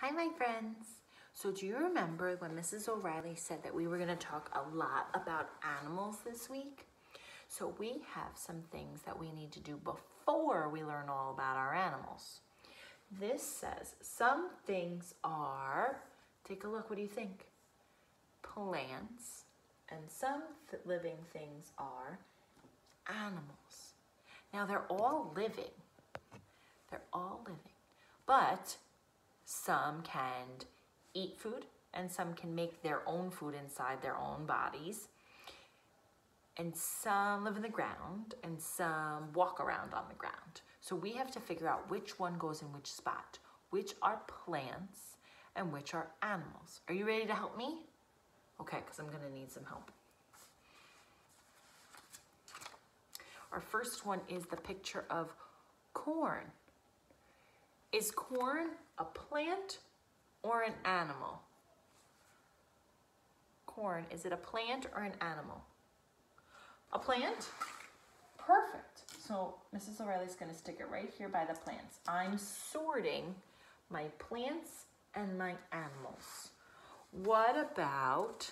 Hi, my friends. So do you remember when Mrs. O'Reilly said that we were going to talk a lot about animals this week? So we have some things that we need to do before we learn all about our animals. This says some things are, take a look, what do you think? Plants, and some living things are animals. Now they're all living. They're all living, but some can eat food and some can make their own food inside their own bodies. And some live in the ground and some walk around on the ground. So we have to figure out which one goes in which spot, which are plants and which are animals. Are you ready to help me? Okay, because I'm going to need some help. Our first one is the picture of corn. Is corn a plant or an animal? Corn, is it a plant or an animal? A plant? Perfect. So Mrs. O'Reilly's going to stick it right here by the plants. I'm sorting my plants and my animals. What about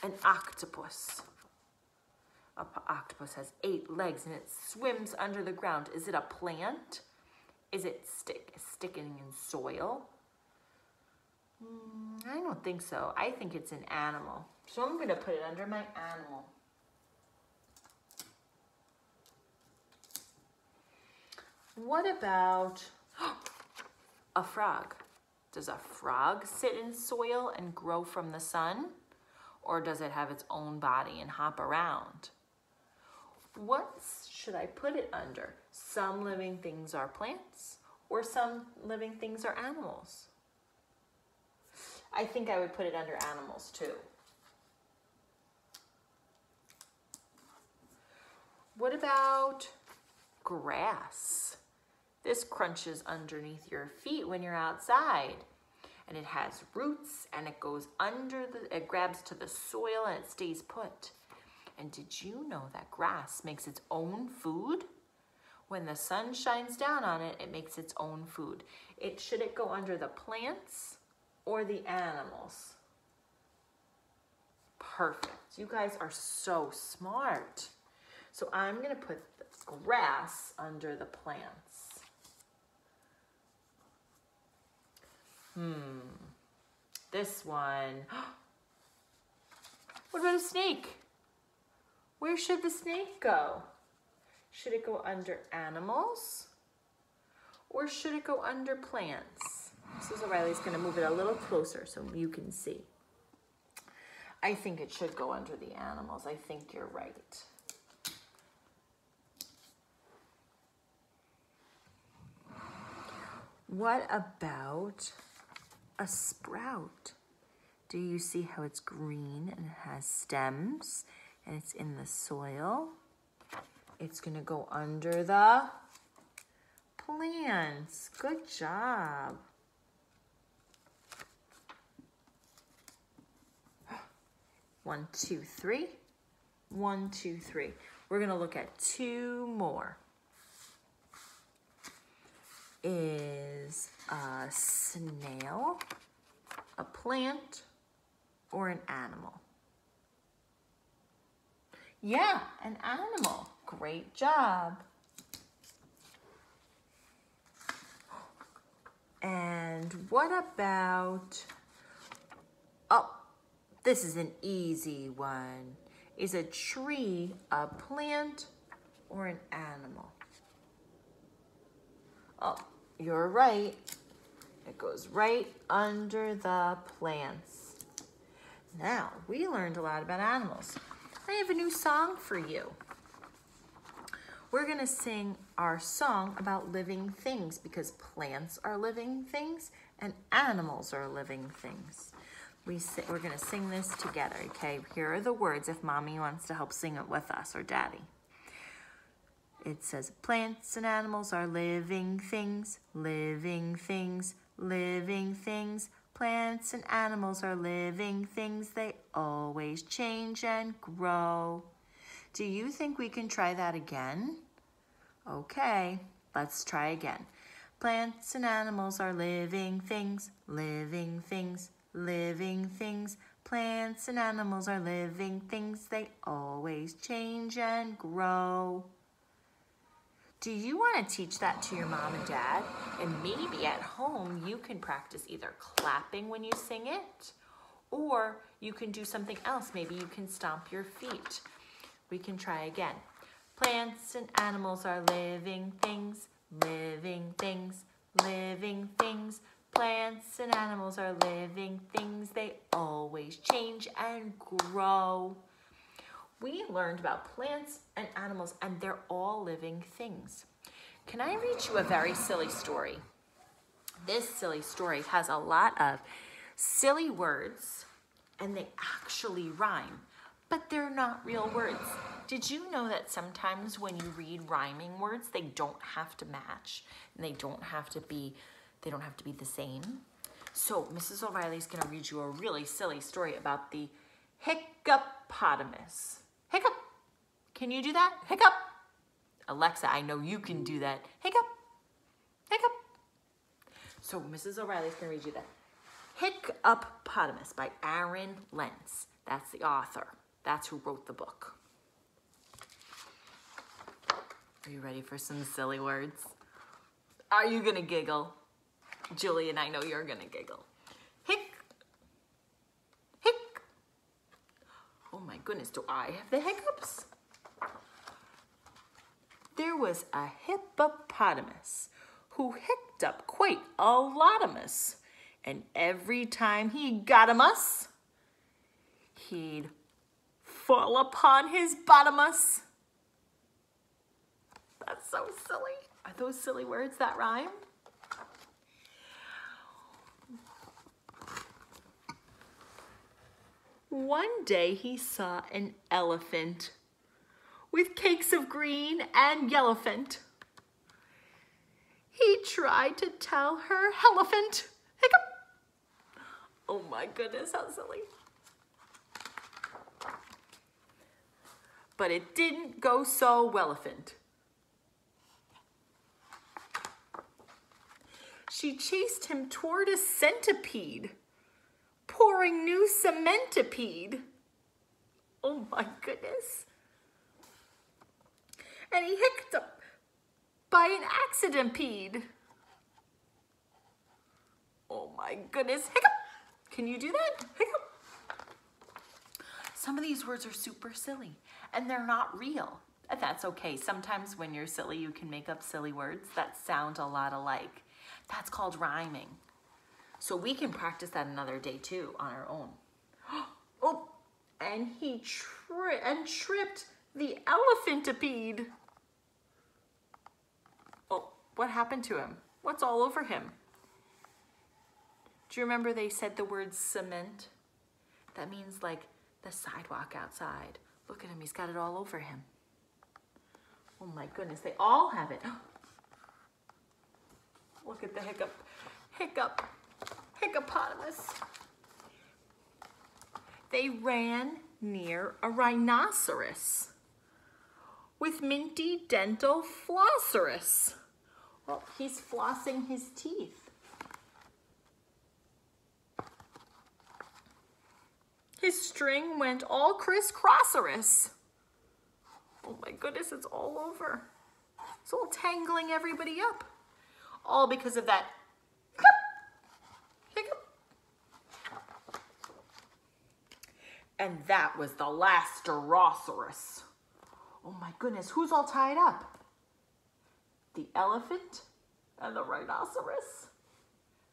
an octopus? An octopus has 8 legs and it swims under the ground. Is it a plant? Is it sticking in soil? I don't think so. I think it's an animal. So I'm going to put it under my animal. What about a frog? Does a frog sit in soil and grow from the sun? Or does it have its own body and hop around? What should I put it under? Some living things are plants, or some living things are animals? I think I would put it under animals too. What about grass? This crunches underneath your feet when you're outside. And it has roots and it goes it grabs to the soil and it stays put. And did you know that grass makes its own food? When the sun shines down on it, it makes its own food. Should it go under the plants or the animals? Perfect. You guys are so smart. So I'm going to put the grass under the plants. This one. What about a snake? Where should the snake go? Should it go under animals or should it go under plants? Mrs. O'Reilly's going to move it a little closer so you can see. I think it should go under the animals. I think you're right. What about a sprout? Do you see how it's green and it has stems and it's in the soil? It's going to go under the plants. Good job. One, two, three. 1, 2, 3. We're going to look at 2 more. Is a snail a plant or an animal? Yeah, an animal. Great job. And what about, this is an easy one. Is a tree a plant or an animal? Oh, you're right. It goes right under the plants. Now, we learned a lot about animals. I have a new song for you. We're going to sing our song about living things because plants are living things and animals are living things. We're going to sing this together, okay? Here are the words if Mommy wants to help sing it with us or Daddy. It says, plants and animals are living things, living things, living things. Plants and animals are living things. They always change and grow. Do you think we can try that again? Okay, let's try again. Plants and animals are living things, living things, living things. Plants and animals are living things. They always change and grow. Do you want to teach that to your mom and dad? And maybe at home you can practice either clapping when you sing it, or you can do something else. Maybe you can stomp your feet. We can try again. Plants and animals are living things, living things, living things. Plants and animals are living things. They always change and grow. We learned about plants and animals, and they're all living things. Can I read you a very silly story? This silly story has a lot of silly words, and they actually rhyme, but they're not real words. Did you know that sometimes when you read rhyming words, they don't have to match, and they don't have to be the same? So Mrs. O'Reilly's gonna read you a really silly story about the hiccupotamus. Hiccup. Can you do that? Hiccup. Alexa, I know you can do that. Hiccup. Hiccup. So Mrs. O'Reilly's going to read you that. Hiccupotamus by Aaron Lentz. That's the author. That's who wrote the book. Are you ready for some silly words? Are you going to giggle? Julian, I know you're going to giggle. Hic. Hic. Oh my goodness, do I have the hiccups? There was a hippopotamus who hicced up quite a lotamus, and every time he got a muss, he'd fall upon his bottomus. That's so silly. Are those silly words that rhyme? One day he saw an elephant with cakes of green and yellowfant. He tried to tell her elephant. Hiccup. Oh my goodness, how silly. But it didn't go so well-elephant. She chased him toward a centipede, pouring new cementipede. Oh my goodness. And he hiccuped up by an accident-pede. Oh my goodness, hiccup. Can you do that? Hiccup. Some of these words are super silly and they're not real. And that's okay. Sometimes when you're silly, you can make up silly words that sound a lot alike. That's called rhyming. So we can practice that another day too on our own. Oh, and he tripped the elephantipede. Oh, what happened to him? What's all over him? Do you remember they said the word cement? That means like the sidewalk outside. Look at him, he's got it all over him. Oh my goodness, they all have it. Look at the hiccupotamus. They ran near a rhinoceros with minty dental flosserus. Well, he's flossing his teeth. His string went all crisscrosserous. Oh my goodness, it's all over. It's all tangling everybody up. All because of that hiccup. And that was the last Stegosaurus. Oh my goodness, who's all tied up? The elephant and the rhinoceros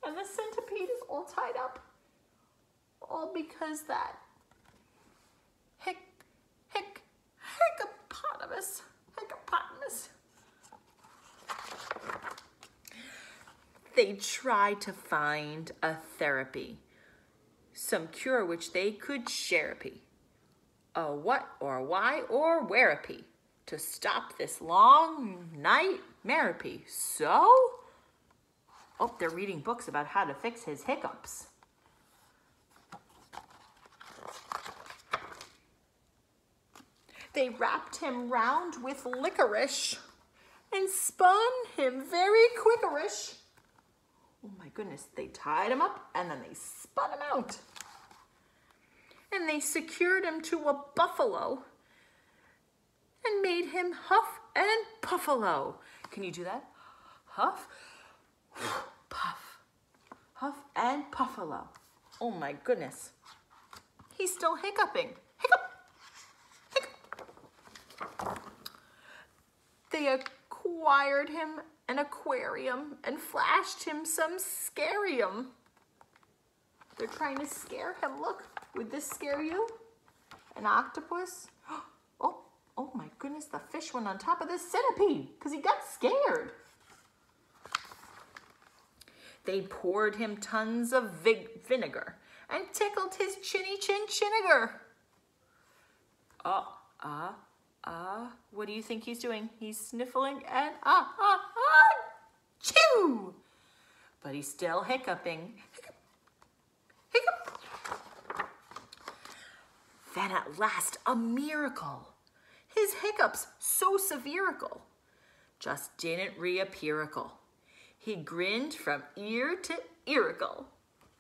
and the centipede is all tied up. All because that hiccupotamus. They tried to find a therapy, some cure which they could share-apy. A what or why or where-apy to stop this long nightmare-apy. So, oh, they're reading books about how to fix his hiccups. They wrapped him round with licorice and spun him very quickerish. Oh my goodness, they tied him up and then they spun him out. And they secured him to a buffalo and made him huff and puffalo. Can you do that? Huff, puff, huff and puffalo. Oh my goodness. He's still hiccuping. Hiccup, hiccup. They acquired him an aquarium and flashed him some scarium. They're trying to scare him. Look, would this scare you? An octopus? Oh my goodness, the fish went on top of the centipede because he got scared. They poured him tons of vinegar and tickled his chinny chin chinniger. What do you think he's doing? He's sniffling and chew! But he's still hiccuping. Hiccup, hiccup. Then at last, a miracle. His hiccups, so severical, just didn't reappearical. He grinned from ear to earicle.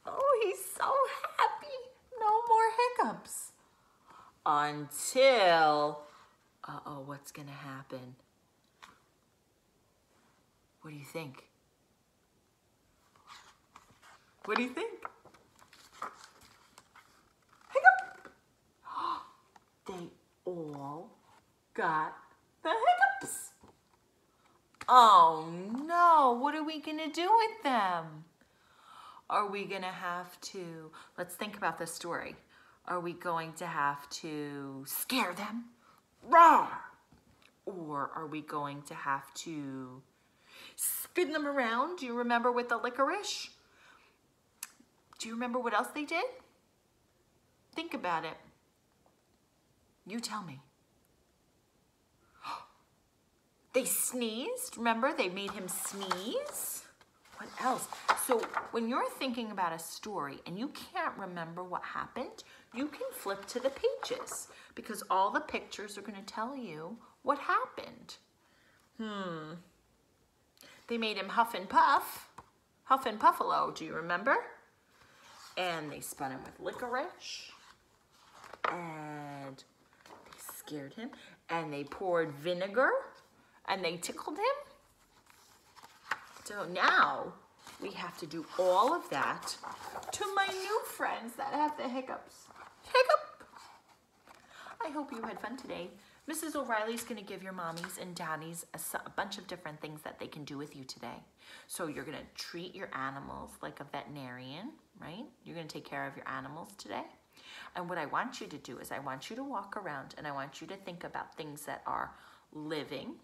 Oh, he's so happy. No more hiccups. Until, what's gonna happen? What do you think? What do you think? Hiccup! They all got the hiccups. Oh no, what are we gonna do with them? Are we gonna have to, let's think about this story. Are we going to have to scare them? Roar! Or are we going to have to spin them around? Do you remember with the licorice? Do you remember what else they did? Think about it. You tell me. They sneezed. Remember, they made him sneeze. What else? So when you're thinking about a story and you can't remember what happened, you can flip to the pages because all the pictures are going to tell you what happened. They made him huff and puffalo, do you remember? And they spun him with licorice and they scared him and they poured vinegar and they tickled him. So now we have to do all of that to my new friends that have the hiccups. Hiccup! I hope you had fun today. Mrs. O'Reilly's going to give your mommies and daddies a bunch of different things that they can do with you today. So you're going to treat your animals like a veterinarian, right? You're going to take care of your animals today. And what I want you to do is I want you to walk around and I want you to think about things that are living,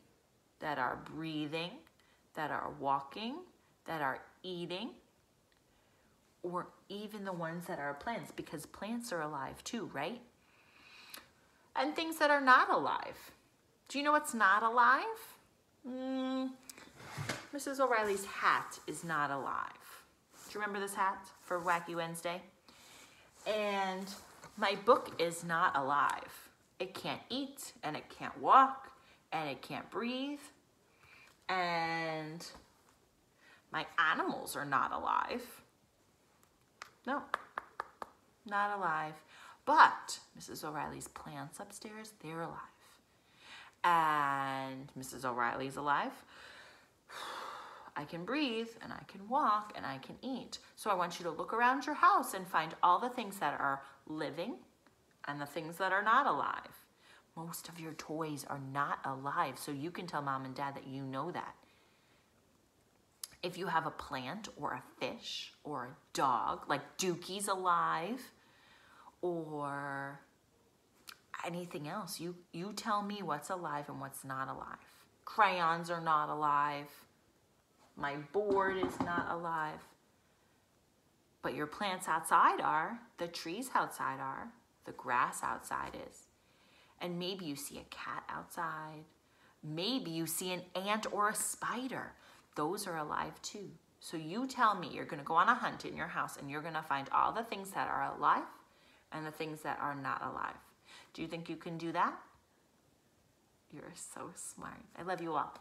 that are breathing, that are walking, that are eating, or even the ones that are plants, because plants are alive too, right? And things that are not alive. Do you know what's not alive? Mrs. O'Reilly's hat is not alive. Do you remember this hat for Wacky Wednesday? And my book is not alive. It can't eat, and it can't walk, and it can't breathe. And my animals are not alive. No, not alive. But Mrs. O'Reilly's plants upstairs, they're alive. And Mrs. O'Reilly's alive. I can breathe, and I can walk, and I can eat. So I want you to look around your house and find all the things that are living and the things that are not alive. Most of your toys are not alive, so you can tell mom and dad that you know that. If you have a plant or a fish or a dog, like Dookie's alive, or anything else, you tell me what's alive and what's not alive. Crayons are not alive. My board is not alive. But your plants outside are, the trees outside are, the grass outside is. And maybe you see a cat outside. Maybe you see an ant or a spider. Those are alive too. So you tell me, you're going to go on a hunt in your house and you're going to find all the things that are alive and the things that are not alive. Do you think you can do that? You're so smart. I love you all.